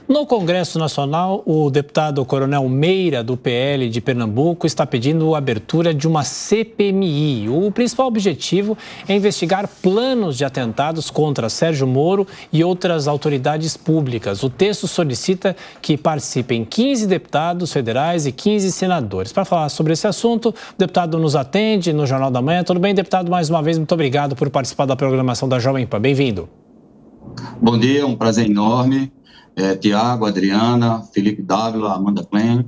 No Congresso Nacional, o deputado Coronel Meira, do PL de Pernambuco, está pedindo a abertura de uma CPMI. O principal objetivo é investigar planos de atentados contra Sérgio Moro e outras autoridades públicas. O texto solicita que participem 15 deputados federais e 15 senadores. Para falar sobre esse assunto, o deputado nos atende no Jornal da Manhã. Tudo bem, deputado? Mais uma vez, muito obrigado por participar da programação da Jovem Pan. Bem-vindo. Bom dia, um prazer enorme. Tiago, Adriana, Felipe Dávila, Amanda Klein,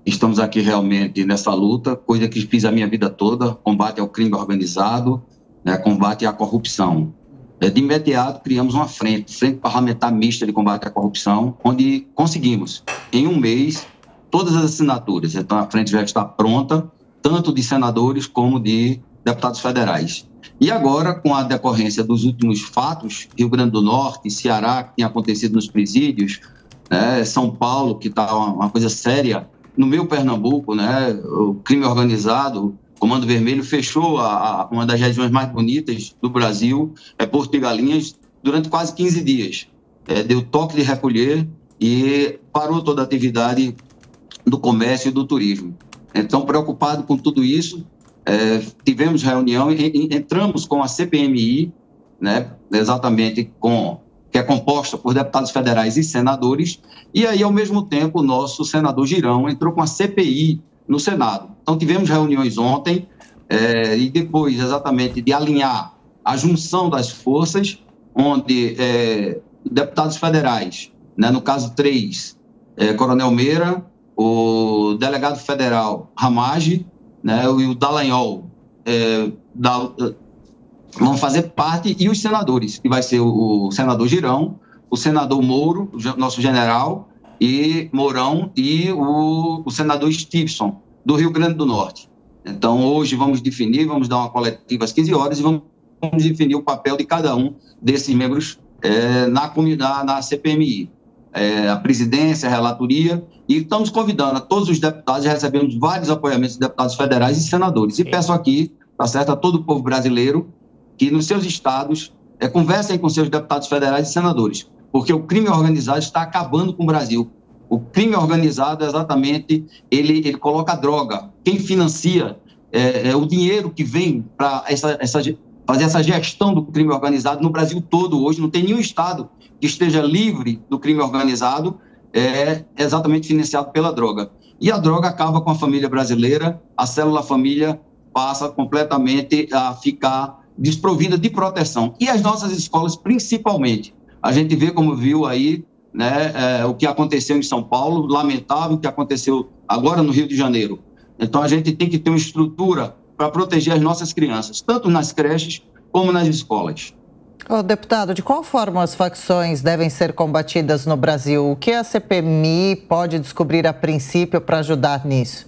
estamos aqui realmente nessa luta, coisa que fiz a minha vida toda, combate ao crime organizado, combate à corrupção. De imediato, criamos uma frente parlamentar mista de combate à corrupção, onde conseguimos, em um mês, todas as assinaturas. Então, a frente já está pronta, tanto de senadores como de deputados federais. E agora, com a decorrência dos últimos fatos, Rio Grande do Norte, Ceará, que tem acontecido nos presídios, São Paulo, que está uma coisa séria, no meu Pernambuco, o crime organizado, Comando Vermelho, fechou uma das regiões mais bonitas do Brasil, Porto de Galinhas, durante quase 15 dias. Deu toque de recolher e parou toda a atividade do comércio e do turismo. Então, preocupado com tudo isso, tivemos reunião, entramos com a CPMI, exatamente que é composta por deputados federais e senadores, e aí, ao mesmo tempo, o nosso senador Girão entrou com a CPI no Senado. Então, tivemos reuniões ontem, e depois, exatamente, de alinhar a junção das forças, onde deputados federais, no caso 3, Coronel Meira, o delegado federal Ramage, e o Dallagnol vão fazer parte, e os senadores, que vai ser o senador Girão, o senador Moro, nosso general, e Mourão, e o senador Stevenson, do Rio Grande do Norte. Então, hoje vamos dar uma coletiva às 15 horas e vamos definir o papel de cada um desses membros na CPMI. A presidência, a relatoria, e estamos convidando a todos os deputados, já recebemos vários apoiamentos de deputados federais e senadores. E peço aqui, tá certo, a todo o povo brasileiro, que nos seus estados conversem com seus deputados federais e senadores, porque o crime organizado está acabando com o Brasil. O crime organizado, exatamente, ele coloca a droga. Quem financia o dinheiro que vem para fazer essa gestão do crime organizado no Brasil todo hoje, não tem nenhum estado que esteja livre do crime organizado, exatamente financiado pela droga. E a droga acaba com a família brasileira, a célula família passa completamente a ficar desprovida de proteção. E as nossas escolas, principalmente. A gente vê, como viu aí, o que aconteceu em São Paulo, lamentável o que aconteceu agora no Rio de Janeiro. Então, a gente tem que ter uma estrutura para proteger as nossas crianças, tanto nas creches como nas escolas. Deputado, de qual forma as facções devem ser combatidas no Brasil? O que a CPMI pode descobrir a princípio para ajudar nisso?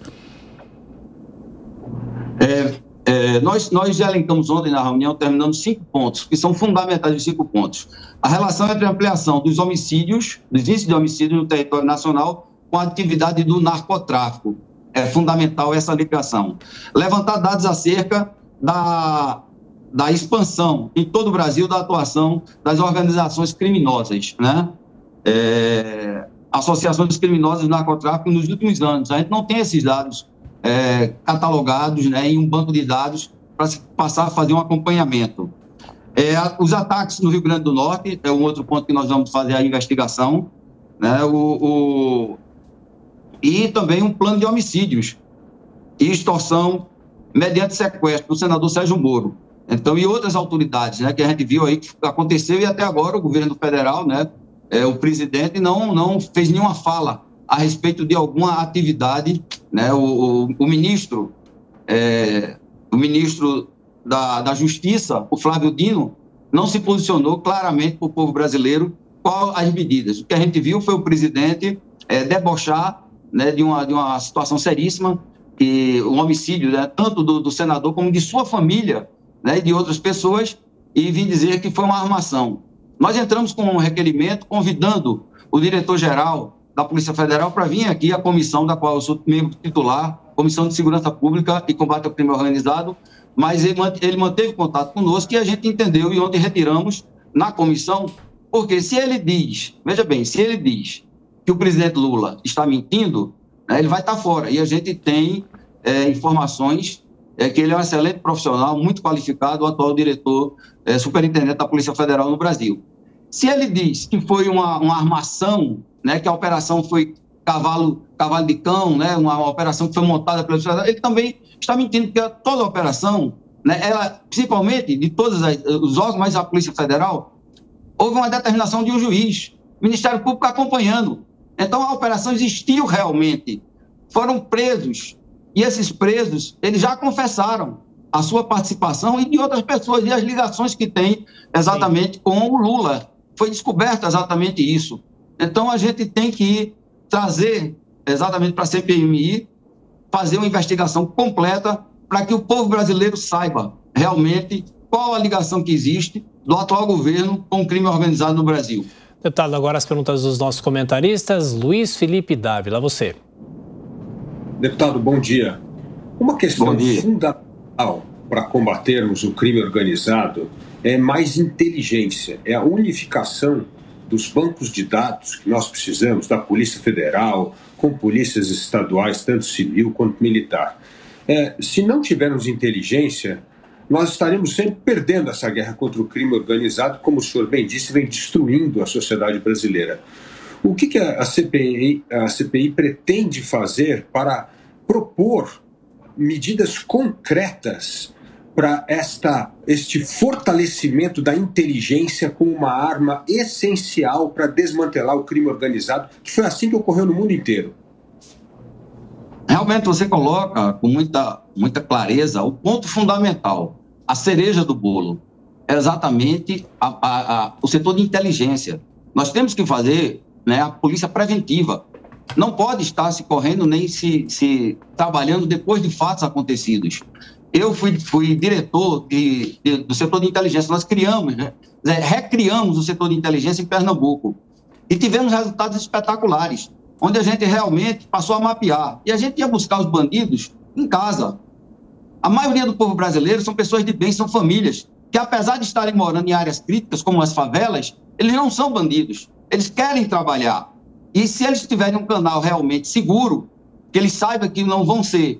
Nós já elencamos ontem na reunião, terminando 5 pontos, que são fundamentais os 5 pontos. A relação entre a ampliação dos homicídios, dos índices de homicídio no território nacional com a atividade do narcotráfico. É fundamental essa ligação. Levantar dados acerca da expansão em todo o Brasil da atuação das organizações criminosas, associações criminosas do narcotráfico nos últimos anos. A gente não tem esses dados catalogados em um banco de dados para se passar a fazer um acompanhamento. Os ataques no Rio Grande do Norte é um outro ponto que nós vamos fazer a investigação, e também um plano de homicídios e extorsão mediante sequestro do senador Sérgio Moro. Então, e outras autoridades, que a gente viu aí que aconteceu, e até agora o governo federal, o presidente não fez nenhuma fala a respeito de alguma atividade, o ministro da Justiça, o Flávio Dino, não se posicionou claramente para o povo brasileiro qual as medidas. O que a gente viu foi o presidente debochar de uma situação seríssima, que o homicídio, tanto do senador como de sua família, e de outras pessoas, e vir dizer que foi uma armação. Nós entramos com um requerimento convidando o diretor-geral da Polícia Federal para vir aqui à comissão da qual eu sou membro titular, Comissão de Segurança Pública e Combate ao Crime Organizado, mas ele manteve contato conosco e a gente entendeu, e ontem retiramos na comissão, porque se ele diz, veja bem, se ele diz que o presidente Lula está mentindo, né, ele vai estar fora. E a gente tem informações que ele é um excelente profissional, muito qualificado, o atual diretor, superintendente da Polícia Federal no Brasil. Se ele diz que foi uma armação, né, que a operação foi cavalo de cão, né, uma operação que foi montada pela sociedade, ele também está mentindo, porque toda a operação, né, ela, principalmente de todos os órgãos, mas a Polícia Federal, houve uma determinação de um juiz, o Ministério Público acompanhando. Então, a operação existiu realmente. Foram presos, e esses presos, eles já confessaram a sua participação e de outras pessoas, e as ligações que tem exatamente com o Lula. Foi descoberto exatamente isso. Então, a gente tem que trazer exatamente para a CPMI, fazer uma investigação completa para que o povo brasileiro saiba realmente qual a ligação que existe do atual governo com o crime organizado no Brasil. Deputado, agora as perguntas dos nossos comentaristas. Luiz Felipe Dávila, você. Deputado, bom dia. Uma questão fundamental para combatermos o crime organizado é mais inteligência, é a unificação dos bancos de dados que nós precisamos, da Polícia Federal, com polícias estaduais, tanto civil quanto militar. Se não tivermos inteligência, nós estaremos sempre perdendo essa guerra contra o crime organizado, como o senhor bem disse, vem destruindo a sociedade brasileira. O que a CPI pretende fazer para propor medidas concretas para este fortalecimento da inteligência como uma arma essencial para desmantelar o crime organizado, que foi assim que ocorreu no mundo inteiro? Realmente você coloca com muita clareza o ponto fundamental, a cereja do bolo, é exatamente o setor de inteligência. Nós temos que fazer, né, a polícia preventiva. Não pode estar se correndo nem se trabalhando depois de fatos acontecidos. Eu fui diretor do setor de inteligência. Nós criamos, né, recriamos o setor de inteligência em Pernambuco e tivemos resultados espetaculares, onde a gente realmente passou a mapear. E a gente ia buscar os bandidos em casa. A maioria do povo brasileiro são pessoas de bem, são famílias, que apesar de estarem morando em áreas críticas, como as favelas, eles não são bandidos. Eles querem trabalhar. E se eles tiverem um canal realmente seguro, que eles saibam que não vão ser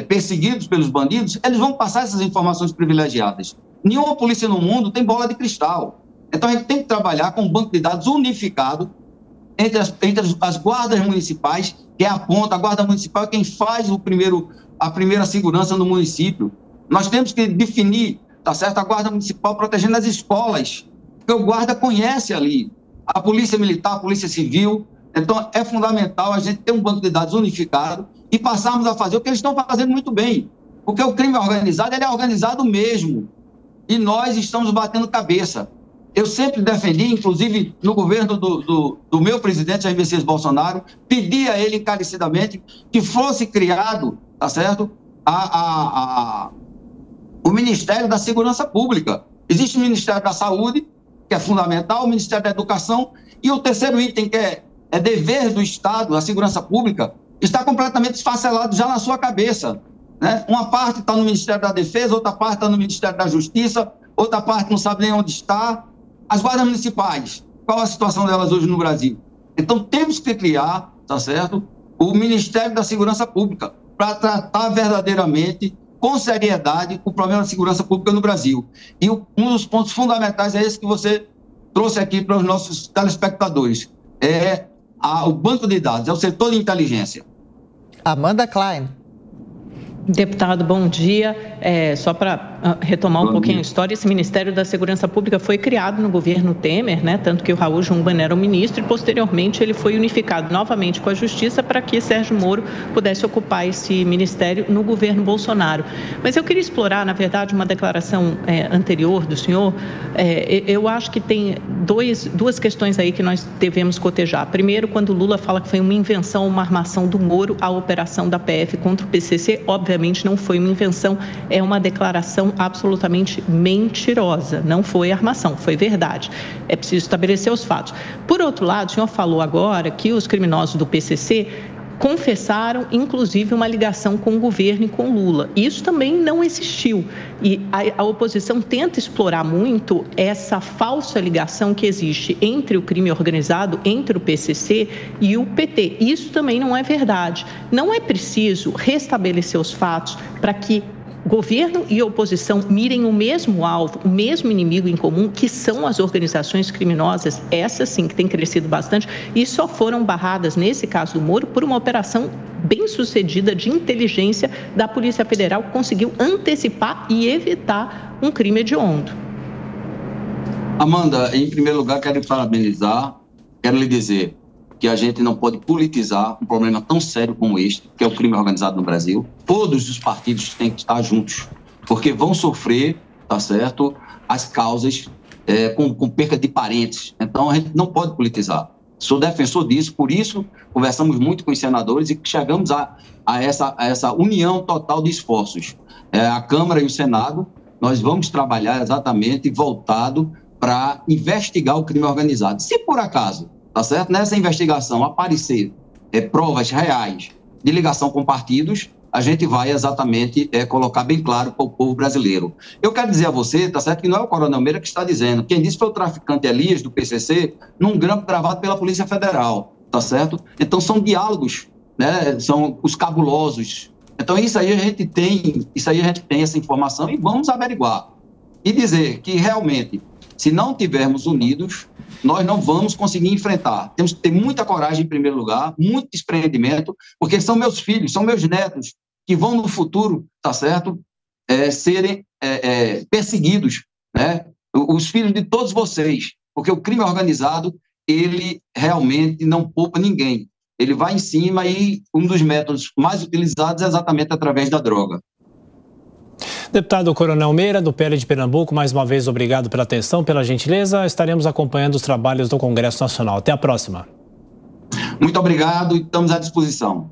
perseguidos pelos bandidos, eles vão passar essas informações privilegiadas. Nenhuma polícia no mundo tem bola de cristal. Então, a gente tem que trabalhar com um banco de dados unificado entre as guardas municipais, que é a ponta. A guarda municipal é quem faz a primeira segurança no município. Nós temos que definir, tá certo, a guarda municipal protegendo as escolas, porque o guarda conhece ali a polícia militar, a polícia civil. Então, é fundamental a gente ter um banco de dados unificado e passarmos a fazer o que eles estão fazendo muito bem, porque o crime organizado, ele é organizado mesmo, e nós estamos batendo cabeça. Eu sempre defendi, inclusive no governo do meu presidente, Jair Messias Bolsonaro, pedi a ele encarecidamente que fosse criado, tá certo, o Ministério da Segurança Pública. Existe o Ministério da Saúde, que é fundamental, o Ministério da Educação, e o terceiro item, que é dever do Estado, a segurança pública, está completamente esfacelado já na sua cabeça, né? Uma parte está no Ministério da Defesa, outra parte está no Ministério da Justiça, outra parte não sabe nem onde está. As guardas municipais, qual a situação delas hoje no Brasil? Então, temos que criar, tá certo, o Ministério da Segurança Pública para tratar verdadeiramente, com seriedade, o problema da segurança pública no Brasil. E um dos pontos fundamentais é esse que você trouxe aqui para os nossos telespectadores. O banco de dados, é o setor de inteligência. Amanda Klein. Deputado, bom dia. Só para retomar um pouquinho a história, esse Ministério da Segurança Pública foi criado no governo Temer, né? Tanto que o Raul Jungmann era o ministro e, posteriormente, ele foi unificado novamente com a Justiça para que Sérgio Moro pudesse ocupar esse ministério no governo Bolsonaro. Mas eu queria explorar, na verdade, uma declaração anterior do senhor. Eu acho que tem duas questões aí que nós devemos cotejar. Primeiro, quando o Lula fala que foi uma invenção, uma armação do Moro, a operação da PF contra o PCC, obviamente não foi uma invenção, é uma declaração absolutamente mentirosa. Não foi armação, foi verdade. É preciso estabelecer os fatos. Por outro lado, o senhor falou agora que os criminosos do PCC confessaram, inclusive, uma ligação com o governo e com Lula. Isso também não existiu. E a oposição tenta explorar muito essa falsa ligação que existe entre o crime organizado, entre o PCC e o PT. Isso também não é verdade. Não é preciso restabelecer os fatos para que governo e oposição mirem o mesmo alvo, o mesmo inimigo em comum, que são as organizações criminosas, essas sim que têm crescido bastante, e só foram barradas, nesse caso do Moro, por uma operação bem-sucedida de inteligência da Polícia Federal, que conseguiu antecipar e evitar um crime hediondo. Amanda, em primeiro lugar, quero lhe parabenizar, quero lhe dizer que a gente não pode politizar um problema tão sério como este, que é o crime organizado no Brasil. Todos os partidos têm que estar juntos, porque vão sofrer, tá certo, as causas com perca de parentes. Então, a gente não pode politizar. Sou defensor disso, por isso conversamos muito com os senadores e chegamos a essa união total de esforços. A Câmara e o Senado, nós vamos trabalhar exatamente voltado para investigar o crime organizado. Se por acaso, tá certo, nessa investigação aparecer provas reais de ligação com partidos, a gente vai exatamente colocar bem claro para o povo brasileiro. Eu quero dizer a você, tá certo, que não é o Coronel Meira que está dizendo. Quem disse foi o traficante Elias, do PCC, num grampo gravado pela Polícia Federal, tá certo? Então, são diálogos, né? São os cabulosos. Então, isso aí a gente tem essa informação e vamos averiguar. E dizer que, realmente, se não tivermos unidos, nós não vamos conseguir enfrentar. Temos que ter muita coragem, em primeiro lugar, muito desprendimento, porque são meus filhos, são meus netos, que vão no futuro, tá certo, serem perseguidos, né? Os filhos de todos vocês, porque o crime organizado, ele realmente não poupa ninguém. Ele vai em cima e um dos métodos mais utilizados é exatamente através da droga. Deputado Coronel Meira, do PL de Pernambuco, mais uma vez obrigado pela atenção, pela gentileza. Estaremos acompanhando os trabalhos do Congresso Nacional. Até a próxima. Muito obrigado e estamos à disposição.